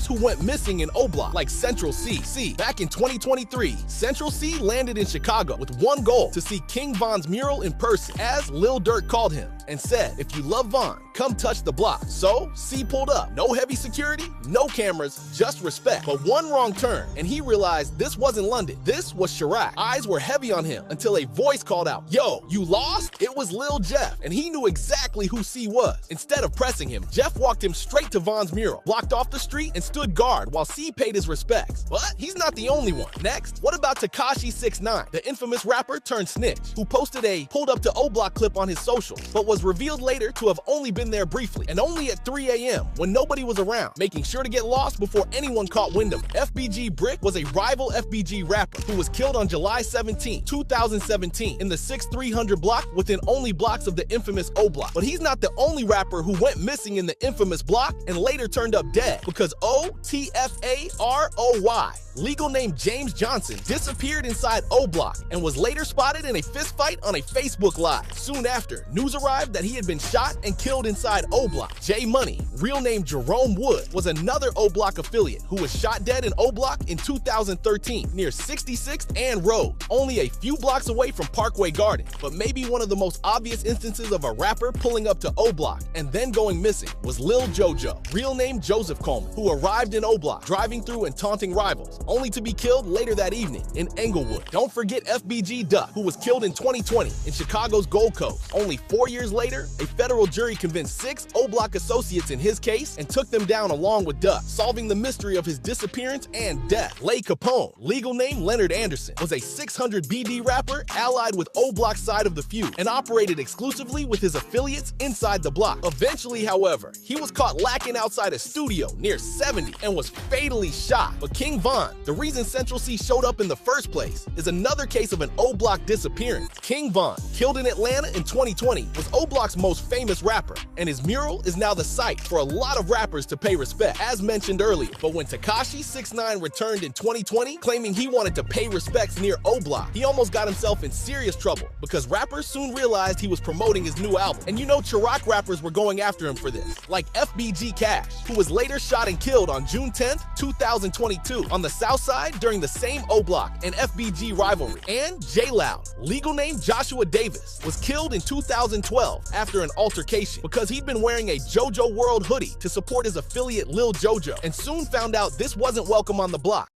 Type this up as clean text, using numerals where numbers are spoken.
rappers who went missing in O Block, like Central C. Back in 2023, Central C landed in Chicago with one goal: to see King Von's mural in person, as Lil Durk called him, and said, "If you love Von, come touch the block." So C pulled up. No heavy security, no cameras, just respect. But one wrong turn, and he realized this wasn't London. This was Chirac. Eyes were heavy on him until a voice called out, "Yo, you lost?" It was Lil Jeff, and he knew exactly who C was. Instead of pressing him, Jeff walked him straight to Von's mural, blocked off the street, and stood guard while C paid his respects. But he's not the only one. Next, what about Tekashi 6ix9ine, the infamous rapper turned snitch, who posted a pulled up to O Block clip on his socials, but was revealed later to have only been there briefly, and only at 3 a.m. when nobody was around, making sure to get lost before anyone caught wind of him. FBG Brick was a rival FBG rapper who was killed on July 17, 2017 in the 6300 block within only blocks of the infamous O Block. But he's not the only rapper who went missing in the infamous block and later turned up dead, because OTFAROY, legal name James Johnson, disappeared inside O Block and was later spotted in a fistfight on a Facebook Live. Soon after, news arrived that he had been shot and killed inside O Block. J Money, real name Jerome Wood, was another O Block affiliate who was shot dead in O Block in 2013 near 66th and Rhodes, only a few blocks away from Parkway Gardens. But maybe one of the most obvious instances of a rapper pulling up to O Block and then going missing was Lil Jojo, real name Joseph Coleman, who arrived in O Block driving through and taunting rivals, only to be killed later that evening in Englewood. Don't forget FBG Duck, who was killed in 2020 in Chicago's Gold Coast. Only 4 years later, a federal jury convinced 6 O Block associates in his case and took them down along with Duck, solving the mystery of his disappearance and death. Lay Capone, legal name Leonard Anderson, was a 600 BD rapper allied with O Block's side of the feud and operated exclusively with his affiliates inside the block. Eventually, however, he was caught lacking outside a studio near 70 and was fatally shot. But King Von, the reason Central C showed up in the first place, is another case of an O Block disappearance. King Von, killed in Atlanta in 2020, was O Block's most famous rapper, and his mural is now the site for a lot of rappers to pay respect, as mentioned earlier. But when Tekashi 6ix9ine returned in 2020, claiming he wanted to pay respects near O Block, he almost got himself in serious trouble because rappers soon realized he was promoting his new album. And you know Chirac rappers were going after him for this, like FBG Cash, who was later shot and killed on June 10th, 2022 on the South Side during the same O Block and FBG rivalry. And J Loud, legal name Joshua Davis, was killed in 2012 after an altercation because he'd been wearing a JoJo World hoodie to support his affiliate Lil Jojo, and soon found out this wasn't welcome on the block.